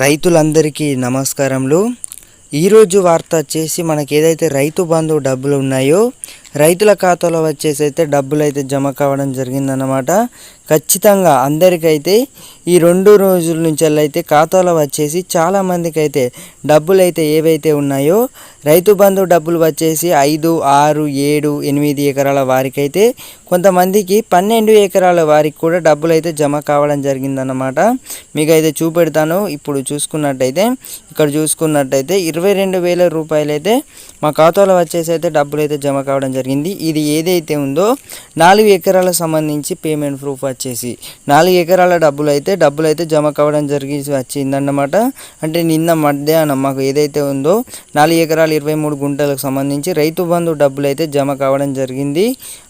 రైతులందరికీ నమస్కారములు. ఈరోజు వార్త వచ్చేసి మనకి ఏదైతే రైతు బంధు డబ్బులు ఉన్నాయో రైతుల ఖాతాలో వచ్చేసి అయితే డబ్బులు అయితే జమ కావడం జరిగిందన్నమాట. ఖచ్చితంగా అందరికైతే ఈ 2 రోజుల నుంచి అయితే ఖాతాలో వచ్చేసి చాలామందికి అయితే డబ్బులు అయితే ఏవైతే ఉన్నాయో రైతు బంధు డబ్బులు వచ్చేసి 5, 6, 7, 8 ఎకరాల వారికైతే, కొంతమందికి 12 ఎకరాల వారికి కూడా డబ్బులు అయితే జమ కావడం జరిగిందన్నమాట. మీకు అయితే చూపెడతాను. ఇప్పుడు చూసుకున్నట్టయితే ఇక్కడ చూసుకున్నట్టయితే 22,000 రూపాయలు అయితే మా ఖాతాలో వచ్చేసి అయితే డబ్బులు అయితే జమ కావడం జరిగింది. ఇది ఏదైతే ఉందో 4 ఎకరాలకు సంబంధించి పేమెంట్ ప్రూఫ్ వచ్చేసి 4 ఎకరాల డబ్బులు అయితే జమ కావడం వచ్చిందన్నమాట. అంటే నిన్న మధ్యాహ్నం మాకు ఏదైతే ఉందో 4 ఎకరాలు 23 గుంటలకు సంబంధించి రైతు బంధు డబ్బులు అయితే జమ కావడం జరిగింది.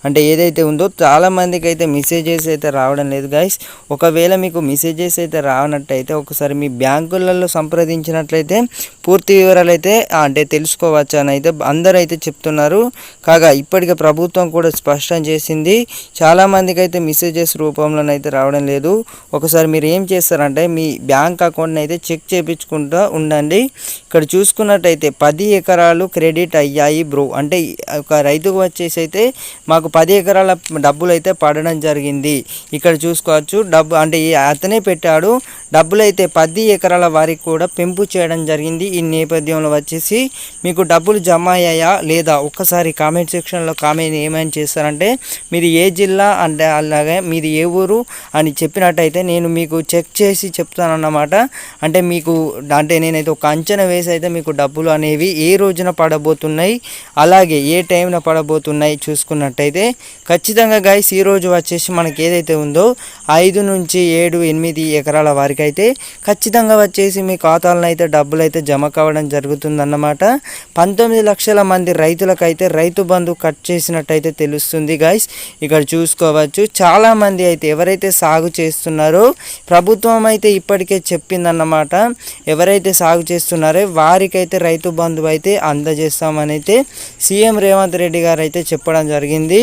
అంటే ఏదైతే ఉందో చాలా మందికి అయితే మెసేజెస్ అయితే రావడం లేదు గైస్. ఒకవేళ మీకు మెసేజెస్ అయితే రానట్టయితే ఒకసారి మీ బ్యాంకులలో సంప్రదించినట్లయితే పూర్తి వివరాలు అయితే అంటే తెలుసుకోవచ్చు అని అయితే అందరూ అయితే చెప్తున్నారు. కాగా ఇప్పటికే ప్రభుత్వం కూడా స్పష్టం చేసింది, చాలామందికి అయితే మెసేజెస్ రూపంలోనైతే రావడం లేదు. ఒకసారి మీరు ఏం చేస్తారంటే మీ బ్యాంక్ అకౌంట్ని అయితే చెక్ చేయించుకుంటూ ఉండండి. ఇక్కడ చూసుకున్నట్టయితే 10 ఎకరాలు క్రెడిట్ అయ్యాయి బ్రో, అంటే ఒక రైతుకు వచ్చేసి అయితే మాకు 10 ఎకరాల డబ్బులు అయితే పడడం జరిగింది. ఇక్కడ చూసుకోవచ్చు డబ్బు అంటే అతనే పెట్టాడు. డబ్బులు అయితే 10 ఎకరాల వారికి కూడా పెంపు చేయడం జరిగింది. ఈ నేపథ్యంలో వచ్చేసి మీకు డబ్బులు జమ అయ్యాయా లేదా ఒక్కసారి కామెంట్ సెక్షన్లో కామెంట్ ఏమైనా చేస్తారంటే మీది ఏ జిల్లా అంటే అలాగే మీది ఏ ఊరు అని చెప్పినట్టయితే నేను మీకు చెక్ చేసి చెప్తానన్నమాట. అంటే మీకు అంటే నేనైతే ఒక అంచనా వేసి అయితే మీకు డబ్బులు అనేవి ఏ రోజున పడబోతున్నాయి అలాగే ఏ టైంన పడబోతున్నాయి చూసుకున్నట్టయితే ఖచ్చితంగా గైస్ ఈరోజు వచ్చేసి మనకి ఏదైతే ఉందో 5 నుంచి 7, 8 ఎకరాల వారికి అయితే ఖచ్చితంగా వచ్చేసి మీ ఖాతాలను అయితే డబ్బులు అయితే జమ కావడం జరుగుతుందన్నమాట. 19 లక్షల మంది రైతులకైతే రైతు బంధు కట్ చేసినట్టయితే తెలుస్తుంది గైస్. ఇక్కడ చూసుకోవచ్చు చాలామంది అయితే ఎవరైతే సాగు చేస్తున్నారో ప్రభుత్వం అయితే ఇప్పటికే చెప్పిందన్నమాట. ఎవరైతే సాగు చేస్తున్నారో వారికైతే రైతు బంధు అయితే అందజేస్తామని అయితే సీఎం రేవంత్ రెడ్డి గారు అయితే చెప్పడం జరిగింది.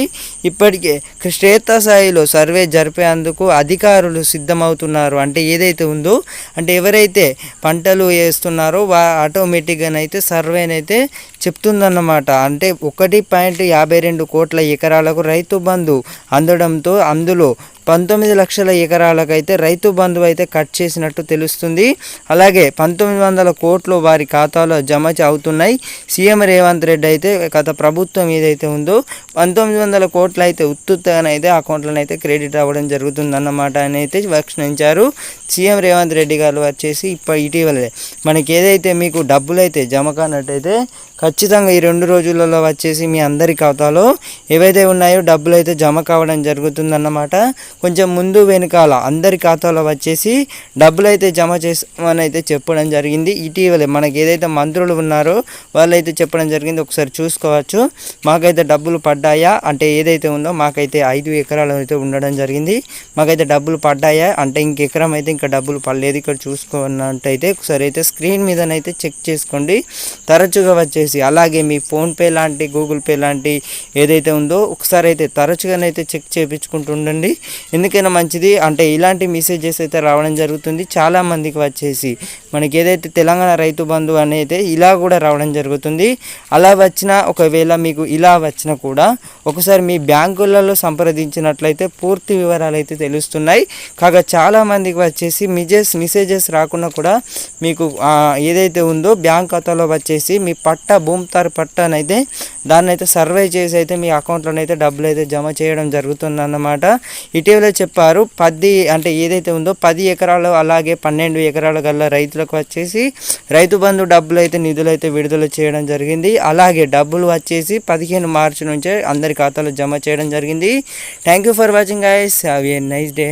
ఇప్పటికే క్షేత్రస్థాయిలో సర్వే జరిపేందుకు అధికారులు సిద్ధమవుతున్నారు. అంటే ఏదైతే ఉందో అంటే ఎవరైతే పంటలు వేస్తున్నారో ఆటోమేటిక్గానైతే సర్వేనైతే చెప్తుందన్నమాట. అంటే 1.52 కోట్ల ఎకరాలకు రైతు బంధు అందడంతో అందులో 19 లక్షల ఎకరాలకైతే రైతు బంధు అయితే కట్ చేసినట్టు తెలుస్తుంది. అలాగే 1900 కోట్లు వారి ఖాతాలో జమ అవుతున్నాయి. సీఎం రేవంత్ రెడ్డి అయితే గత ప్రభుత్వం ఏదైతే ఉందో 1900 కోట్లు అయితే ఉత్తుత్తగానైతే అకౌంట్లను అయితే క్రెడిట్ అవ్వడం జరుగుతుందన్నమాట అని అయితే వ్యాఖ్యానించారు సీఎం రేవంత్ రెడ్డి గారు. వచ్చేసి ఇటీవలే మనకి ఏదైతే మీకు డబ్బులు అయితే జమ కానట్టయితే ఖచ్చితంగా ఈ 2 రోజులలో వచ్చేసి మీ అందరి ఖాతాలో ఏవైతే ఉన్నాయో డబ్బులు అయితే జమ కావడం జరుగుతుందన్నమాట. కొంచెం ముందు వెనుకాల అందరి ఖాతాలో వచ్చేసి డబ్బులు అయితే జమ చేస్తామని అయితే చెప్పడం జరిగింది. ఇటీవలే మనకి ఏదైతే మంత్రులు ఉన్నారో వాళ్ళైతే చెప్పడం జరిగింది. ఒకసారి చూసుకోవచ్చు. మాకైతే డబ్బులు పడ్డాయా అంటే ఏదైతే ఉందో మాకైతే 5 ఎకరాలు అయితే ఉండడం జరిగింది. మాకైతే డబ్బులు పడ్డాయా అంటే ఇంకెకరం అయితే ఇంకా డబ్బులు పడలేదు. ఇక్కడ చూసుకున్నట్టయితే ఒకసారి అయితే స్క్రీన్ మీదనైతే చెక్ చేసుకోండి. తరచుగా వచ్చేసి అలాగే మీ ఫోన్పే లాంటి గూగుల్ పే లాంటి ఏదైతే ఉందో ఒకసారి అయితే తరచుగానైతే చెక్ చేయించుకుంటూ ఉండండి. ఎందుకైనా మంచిది. అంటే ఇలాంటి మెసేజెస్ అయితే రావడం జరుగుతుంది చాలామందికి. వచ్చేసి మనకి ఏదైతే తెలంగాణ రైతు బంధు అనేది ఇలా కూడా రావడం జరుగుతుంది. అలా వచ్చినా ఒకవేళ మీకు ఇలా వచ్చినా కూడా ఒకసారి మీ బ్యాంకులలో సంప్రదించినట్లయితే పూర్తి వివరాలు అయితే తెలుస్తున్నాయి. కాగా చాలామందికి వచ్చేసి మెసేజెస్ రాకుండా కూడా మీకు ఏదైతే ఉందో బ్యాంక్ ఖాతాలో వచ్చేసి మీ భూమితారు పట్టానైతే దాన్ని అయితే సర్వే చేసి అయితే మీ అకౌంట్లోనైతే అయితే డబ్బులు అయితే జమ చేయడం జరుగుతుందన్నమాట. ఇటీవలే చెప్పారు 10 అంటే ఏదైతే ఉందో 10 ఎకరాలు అలాగే 12 ఎకరాల గల రైతులకు వచ్చేసి రైతు బంధు డబ్బులు అయితే నిధులు అయితే విడుదల చేయడం జరిగింది. అలాగే డబ్బులు వచ్చేసి 15 మార్చి నుంచే అందరి ఖాతాలో జమ చేయడం జరిగింది. Thank you for watching guys. Have a nice day.